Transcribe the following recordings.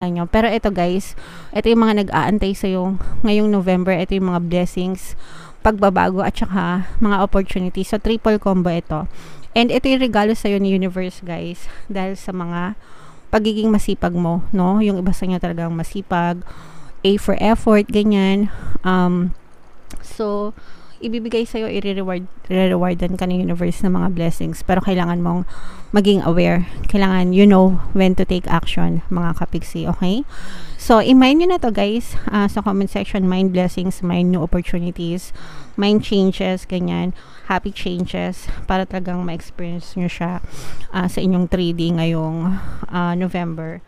nyo. Pero ito guys, ito yung mga nag-aantay sa'yo ngayong November. Ito yung mga blessings, pagbabago at saka mga opportunities. So triple combo ito. And ito yung regalo sa'yo ni universe guys, dahil sa mga pagiging masipag mo, no? Yung iba sa inyo talagang masipag, A for effort, ganyan. So ibibigay sa'yo, i-rewardan ka ng universe ng mga blessings. Pero kailangan mong maging aware. Kailangan you know when to take action, mga kapiksi, okay? So, i-mind nyo na to guys, sa comment section, mind blessings, mind new opportunities, mind changes, ganyan, happy changes, para talagang ma-experience nyo siya sa inyong 3D ngayong November.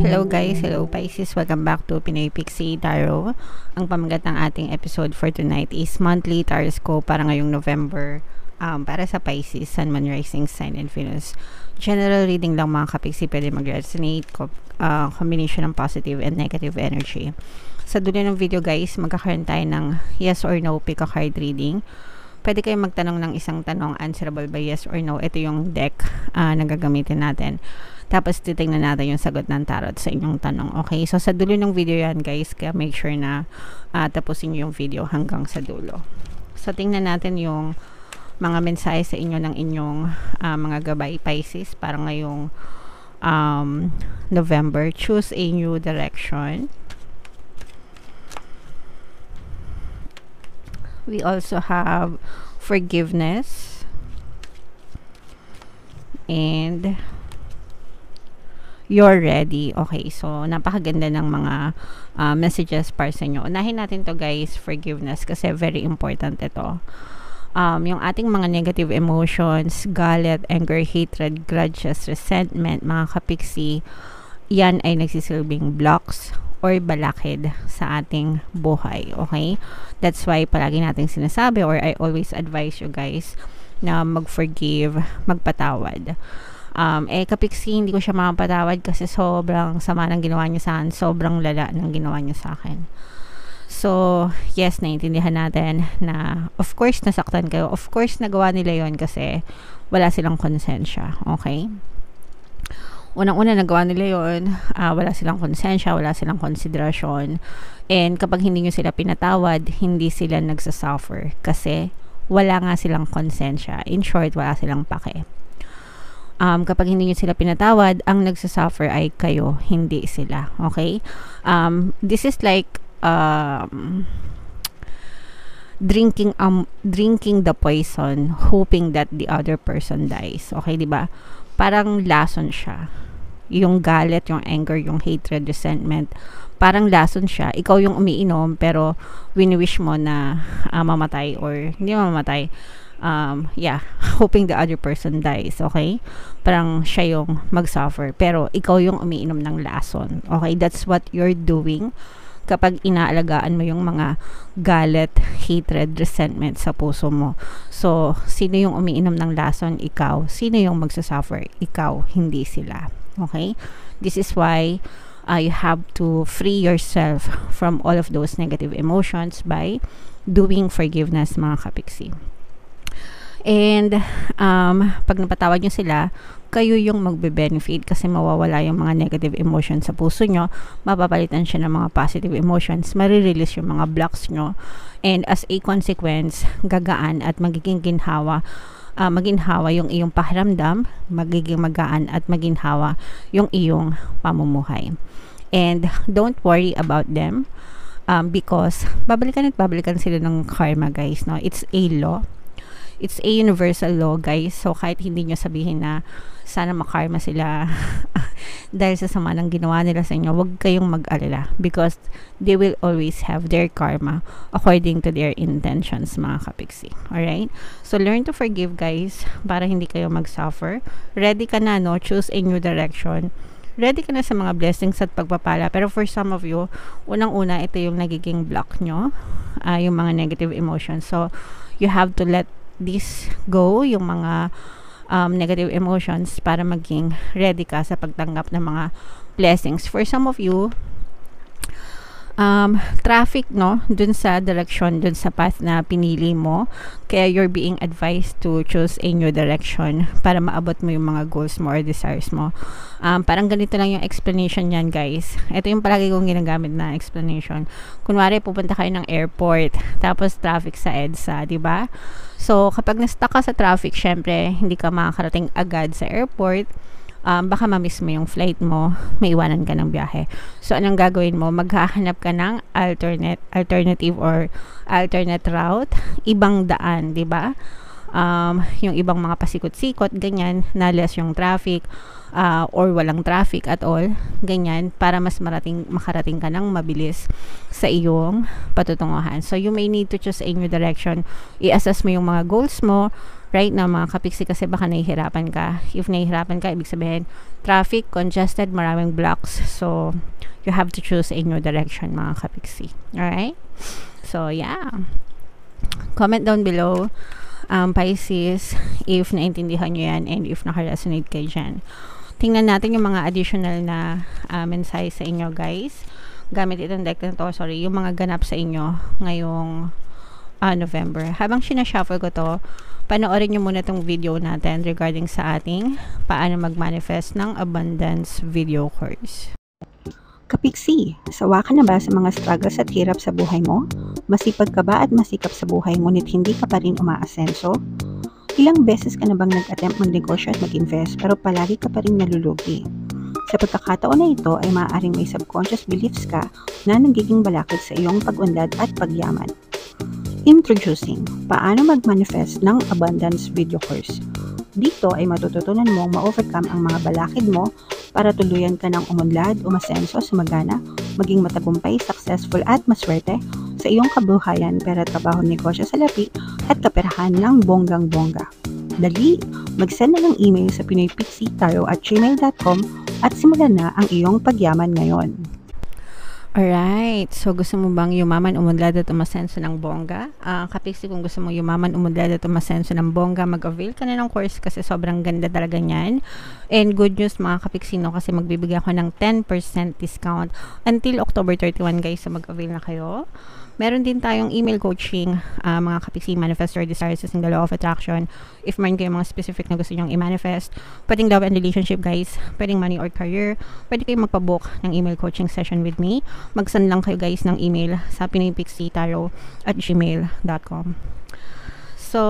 Hello guys, hello Pisces, welcome back to Pinoy Pixie Tarot. Ang pamagat ng ating episode for tonight is monthly tarot para ngayong November, para sa Pisces, Sun, Moon, Rising Sign, and Venus. General reading lang mga kapixie, pwede mag-resonate, combination ng positive and negative energy. Sa dulo ng video guys, magkakaroon tayo ng yes or no pick a card reading. Pwede kayong magtanong ng isang tanong, answerable by yes or no. Ito yung deck na gagamitin natin. Tapos titingnan natin yung sagot ng tarot sa inyong tanong. Okay? So sa dulo ng video yan guys, kaya make sure na tapusin nyo yung video hanggang sa dulo. So tingnan natin yung mga mensahe sa inyo ng inyong mga gabay Pisces para ngayong November. Choose a new direction. We also have forgiveness and you're ready. Okay, so napakaganda ng mga messages para sa inyo. Unahin natin to guys, forgiveness, kasi very important ito. Yung ating mga negative emotions, galit, anger, hatred, grudges, resentment, mga kapiksi, yan ay nagsisilbing blocks or balakid sa ating buhay. Okay? That's why palagi nating sinasabi, or I always advise you guys na mag-forgive, magpatawad. Kapiksi, hindi ko siya makapatawad kasi sobrang sama ng ginawa niya sa akin, sobrang lala ng ginawa niya sa akin. So, yes, naiintindihan natin na of course nasaktan kayo, of course nagawa nila yon kasi wala silang konsensya. Okay? Unang-una nagawa nila yon, wala silang konsensya, wala silang konsiderasyon, and kapag hindi nyo sila pinatawad, hindi sila nagsasuffer kasi wala nga silang konsensya. In short, wala silang pake. Kapag hindi nyo sila pinatawad, ang nagsasuffer ay kayo, hindi sila. Okay? This is like drinking the poison, hoping that the other person dies. Okay, di ba? Parang lason siya. Yung galit, yung anger, yung hatred, resentment, parang lason siya. Ikaw yung umiinom, pero wini-wish mo na mamatay, or hindi mamatay. Hoping the other person dies. Okay? Parang siya yung mag-suffer, pero ikaw yung umiinom ng lason. Okay? That's what you're doing kapag inaalagaan mo yung mga galit, hatred, resentment sa puso mo. So, sino yung umiinom ng lason? Ikaw. Sino yung magsasuffer? Ikaw, hindi sila. Okay? This is why you have to free yourself from all of those negative emotions by doing forgiveness, mga kapiksi. And pag napatawad nyo sila, kayo yung magbe-benefit kasi mawawala yung mga negative emotions sa puso nyo, mapapalitan siya ng mga positive emotions, marirelease yung mga blocks nyo, and as a consequence, gagaan at magiging ginhawa yung iyong pakiramdam, magiging magaan at maginhawa yung iyong pamumuhay. And don't worry about them because babalikan at babalikan sila ng karma guys, no? It's a law. It's a universal law guys. So kahit hindi nyo sabihin na sana makarma sila dahil sa sama ng ginawa nila sa inyo, huwag kayong mag-alala because they will always have their karma according to their intentions, mga kapiksi. Alright? So learn to forgive guys para hindi kayo mag-suffer. Ready ka na, no? Choose a new direction. Ready ka na sa mga blessings at pagpapala. Pero for some of you, unang-una, ito yung nagiging block nyo, yung mga negative emotions. So you have to let this go, yung mga negative emotions, para maging ready ka sa pagtanggap ng mga blessings. For some of you, traffic, no, dun sa direction, dun sa path na pinili mo. Kaya you're being advised to choose a new direction para maabot mo yung mga goals mo or desires mo. Parang ganito lang yung explanation yan, guys. Ito yung palagi kong ginagamit na explanation. Kunwari, pupunta kayo ng airport, tapos traffic sa EDSA, di ba? So, kapag na-stuck ka sa traffic, syempre, hindi ka makakarating agad sa airport. Baka ma-miss mo yung flight mo, may iwanan ka ng biyahe. So, anong gagawin mo? Maghahanap ka ng alternative or alternate route, ibang daan, di ba? Yung ibang mga pasikot-sikot, ganyan, na less yung traffic, or walang traffic at all, ganyan, para mas makarating ka ng mabilis sa iyong patutunguhan. So, you may need to choose a new direction. I-assess mo yung mga goals mo, right now, mga kapiksi, kasi baka nahihirapan ka. If nahihirapan ka, ibig sabihin, traffic, congested, maraming blocks. So, you have to choose a new direction, mga kapiksi. Alright? So, yeah. Comment down below, Pisces, if naintindihan nyo yan and if naka-resonate kayo dyan. Tingnan natin yung mga additional na mensahe sa inyo, guys. Gamit itong deck na to, yung mga ganap sa inyo ngayong November. Habang sinashuffle ko to, panoorin nyo muna tong video natin regarding sa ating paano mag-manifest ng abundance video course. Kapiksi, sawa ka na ba sa mga struggles at hirap sa buhay mo? Masipag ka ba at masikap sa buhay ngunit hindi ka pa rin umaasenso? Ilang beses ka na bang nag-attempt magnegosyo at mag-invest pero palagi ka pa rin nalulugi? Sa pagkakataon na ito ay maaaring may subconscious beliefs ka na nagiging balakid sa iyong pag-unlad at pagyaman. Introducing, paano mag-manifest ng abundance video course. Dito ay matututunan mong ma-overcome ang mga balakid mo para tuluyan ka ng umunlad, umasenso, sumagana, maging matagumpay, successful at maswerte sa iyong kabuhayan, pera, trabaho, negosyo, salapi at kaperahan ng bonggang-bongga. Dali, mag-send na ng email sa pinoypixitaro@gmail.com at simulan na ang iyong pagyaman ngayon. Alright, so gusto mo bang yumaman, umunlad at umasenso ng bongga? Kapiksi, kung gusto mo yumaman, umunlad at umasenso ng bongga, mag-avail ka na ng course kasi sobrang ganda talaga niyan. And good news mga kapiksi, no, kasi magbibigay ako ng 10% discount until October 31, guys, so mag-avail na kayo. Meron din tayong email coaching, mga kapiksi, manifestor, desires, ng the law of attraction. If meron kayong mga specific na gusto nyong i-manifest, pwedeng love and relationship, guys, pwedeng money or career, pwede kayong magpabook ng email coaching session with me. Mag-send lang kayo, guys, ng email sa pinoypixitaro@gmail.com. So,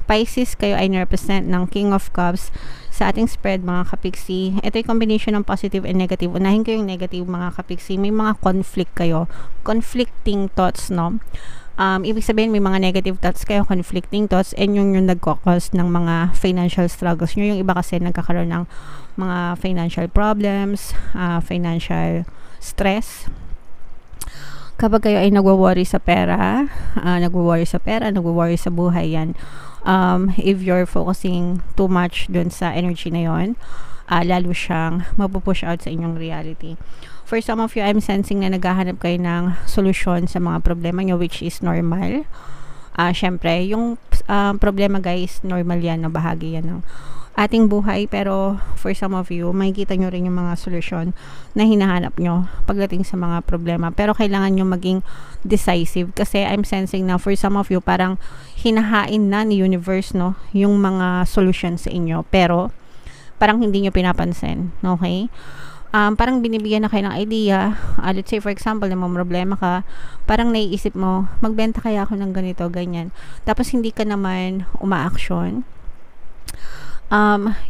Pisces, kayo ay na-represent ng King of Cups sa ating spread, mga kapiksi. Ito yung combination ng positive and negative. Unahin ko yung negative, mga kapiksi. May mga conflict kayo. Conflicting thoughts, no? Ibig sabihin, may mga negative thoughts kayo, conflicting thoughts, and yung nagkakos ng mga financial struggles nyo. Yung iba kasi nagkakaroon ng mga financial problems, financial stress. Kapag kayo ay nagwo-worry sa pera, nagwo-worry sa buhay, yan. If you're focusing too much dun sa energy na yon, lalo siyang mapupush out sa inyong reality. For some of you, I'm sensing na naghahanap kayo ng solusyon sa mga problema nyo, which is normal. Syempre, yung problema, guys, normal yan, no? Bahagi yan ng ating buhay, pero for some of you, makikita nyo rin yung mga solusyon na hinahanap nyo pagdating sa mga problema, pero kailangan nyo maging decisive kasi I'm sensing na for some of you, parang hinahain na ni universe, no, yung mga solution sa inyo, pero parang hindi nyo pinapansin, okay? Parang binibigyan na kayo ng idea, let's say for example, na may problema ka, parang naiisip mo, magbenta kaya ako ng ganito, ganyan, tapos hindi ka naman uma-action.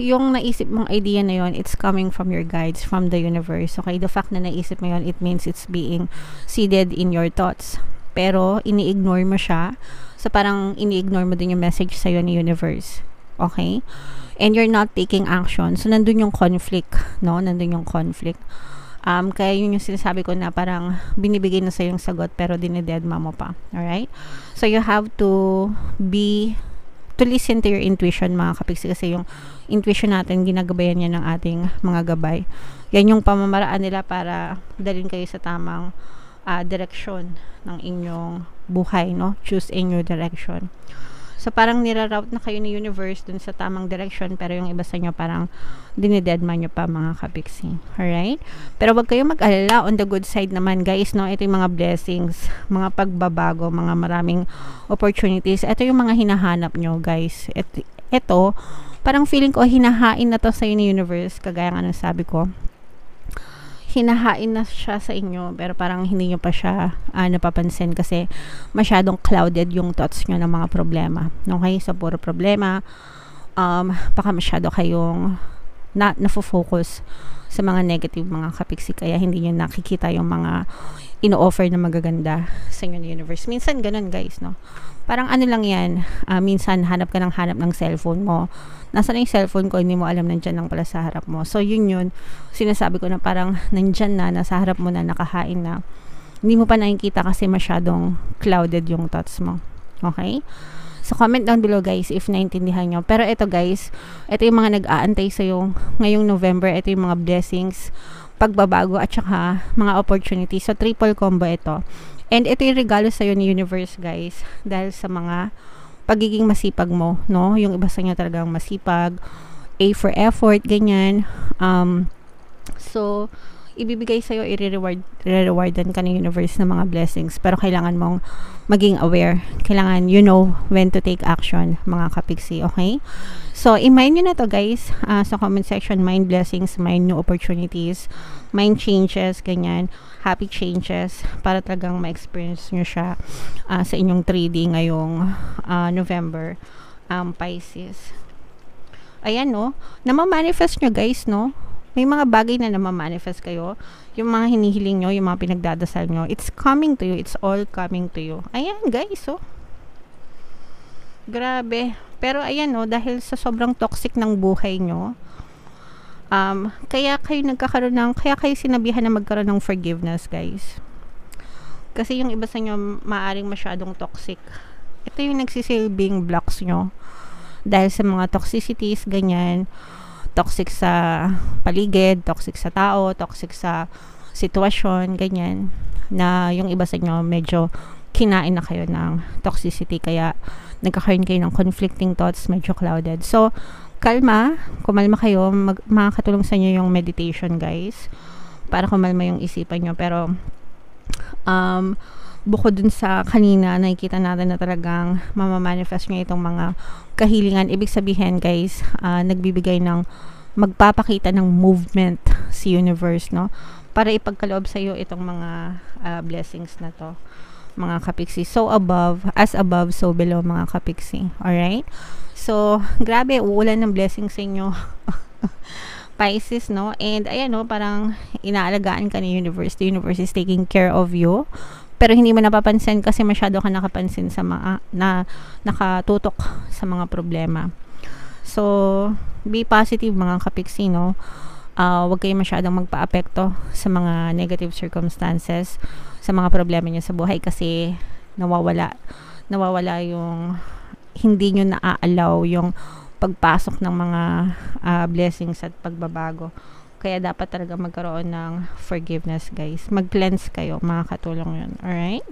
Yung naisip mong idea na yon, it's coming from your guides, from the universe, okay? The fact na naisip mo yon, it means it's being seeded in your thoughts, pero ini-ignore mo siya, so parang ini-ignore mo din yung message sa'yo ni universe, okay? And you're not taking action, so nandun yung conflict, no? Nandun yung conflict. Kaya yun yung sinasabi ko na parang binibigay na sa'yo yung sagot, pero dinidedma mo pa, alright? So you have to listen to your intuition, mga kapiksi, kasi yung intuition natin, ginagabayan niya ng ating mga gabay. Yan yung pamamaraan nila para dalhin kayo sa tamang direksyon ng inyong buhay, no? Choose a new direction. So, parang niraroute na kayo ni universe dun sa tamang direction, pero yung iba sa inyo parang dinidedman nyo pa, mga kapiksi. Alright? Pero wag kayong mag-alala. On the good side naman, guys, no? Ito yung mga blessings, mga pagbabago, mga maraming opportunities. Ito yung mga hinahanap nyo, guys. Ito, parang feeling ko, hinahain na to sa ni universe, kagaya nga ng sabi ko. Hinahain na siya sa inyo, pero parang hindi nyo pa siya napapansin kasi masyadong clouded yung thoughts nyo ng mga problema. Okay? So, puro problema. Baka masyado kayong nafo-focus sa mga negative, mga kapiksi, kaya hindi nyo nakikita yung mga ino-offer na magaganda sa inyo ng universe. Minsan ganun, guys, no? Parang ano lang yan, minsan hanap ka ng cellphone mo. Nasaan na yung cellphone ko, hindi mo alam, nandyan lang pala sa harap mo. So yun, sinasabi ko na parang nandyan na, nasa harap mo na, nakahain na. Hindi mo pa nakikita kasi masyadong clouded yung thoughts mo. Okay? So comment down below, guys, if naintindihan nyo. Pero ito, guys, ito yung mga nag-aantay sa'yo ngayong November. Ito yung mga blessings, pagbabago, at saka mga opportunities. So triple combo ito. And ito yung regalo sa'yo ni universe, guys, dahil sa mga pagiging masipag mo, no? Yung iba sa inyo talagang masipag, A for effort, ganyan. So, ibibigay sa'yo, i-rewardan ka ng universe ng mga blessings. Pero kailangan mong maging aware. Kailangan you know when to take action, mga kapiksi, okay? So, i-mind nyo na to, guys, sa comment section. Mind blessings, mind new opportunities, mind changes, ganyan. Happy changes, para talagang ma-experience nyo siya sa inyong 3D ngayong November, Pisces. Ayan, no? Namamanifest nyo, guys, no? May mga bagay na namamanifest kayo. Yung mga hinihiling nyo, yung mga pinagdadasal nyo, it's coming to you. It's all coming to you. Ayan, guys, oh. Grabe. Pero ayan, no, dahil sa sobrang toxic ng buhay nyo, kaya kayo sinabihan na magkaroon ng forgiveness, guys. Kasi yung iba sa inyo maaring masyadong toxic. Ito yung nagsisilbing blocks nyo. Dahil sa mga toxicities, ganyan. Toxic sa paligid, toxic sa tao, toxic sa sitwasyon, ganyan. Na yung iba sa inyo medyo kinain na kayo ng toxicity. Kaya nagkakaroon kayo ng conflicting thoughts, medyo clouded. So, kumalma kayo, makakatulong sa inyo yung meditation, guys, para kumalma yung isipan nyo. Pero bukod dun sa kanina, nakikita natin na talagang mamamanifest nyo itong mga kahilingan. Ibig sabihin, guys, magpapakita ng movement si universe, no, para ipagkaloob sa iyo itong mga blessings na to, mga kapiksi. So as above, so below, mga kapiksi. Alright? So, grabe, uulan ng blessings sa inyo. Pisces, no? And, ayan, no, parang inaalagaan ka ni universe. The universe is taking care of you. Pero hindi mo napapansin kasi masyado ka nakapansin sa mga, nakatutok sa mga problema. So, be positive, mga kapiksi, no? Huwag kayo masyadong magpa-apekto sa mga negative circumstances, sa mga problema niyo sa buhay kasi nawawala yung hindi nyo na-allow yung pagpasok ng mga blessings at pagbabago. Kaya dapat talaga magkaroon ng forgiveness, guys. Mag-cleanse kayo, makakatulong yun. Alright?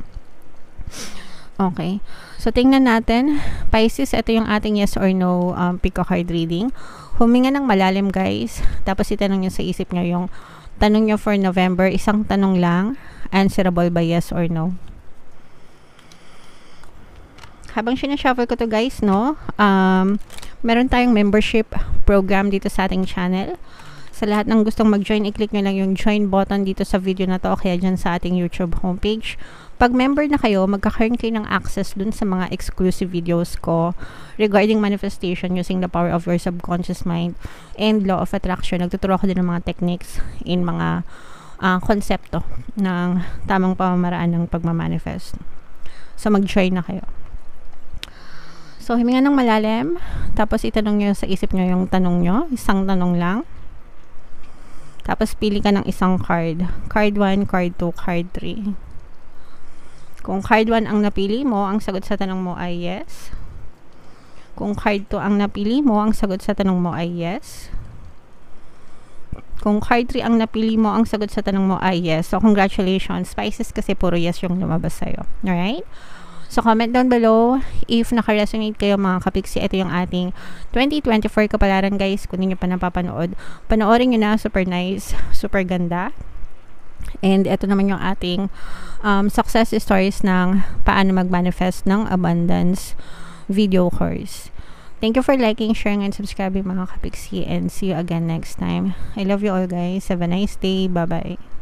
Okay. So, tingnan natin. Pisces, ito yung ating yes or no pick a card reading. Huminga ng malalim, guys. Tapos itanong nyo sa isip nyo yung tanong nyo for November. Isang tanong lang. Answerable by yes or no. Habang sinashuffle ko to, guys, no, meron tayong membership program dito sa ating channel. Sa lahat ng gustong mag-join, i-click nyo lang yung join button dito sa video na to o kaya dyan sa ating YouTube homepage. Pag member na kayo, magkakaroon kayo ng access dun sa mga exclusive videos ko regarding manifestation using the power of your subconscious mind and law of attraction. Nagtuturo ako din ng mga techniques in mga konsepto ng tamang pamamaraan ng pagmamanifest. So, mag-join na kayo. So, himinga ng malalim. Tapos, itanong nyo sa isip nyo yung tanong nyo. Isang tanong lang. Tapos, pili ka ng isang card. Card 1, card 2, card 3. Kung card 1 ang napili mo, ang sagot sa tanong mo ay yes. Kung card 2 ang napili mo, ang sagot sa tanong mo ay yes. Kung card 3 ang napili mo, ang sagot sa tanong mo ay yes. So, congratulations, Pisces, kasi puro yes yung lumabas sa'yo. Alright? So, comment down below if naka-resonate kayo mga kapiksi. Ito yung ating 2024 kapalaran guys. Kung hindi nyo pa napapanood, panoorin nyo na. Super nice. Super ganda. And ito naman yung ating success stories ng paano mag-manifest ng abundance video course. Thank you for liking, sharing, and subscribing mga kapiksi. And see you again next time. I love you all guys. Have a nice day. Bye-bye.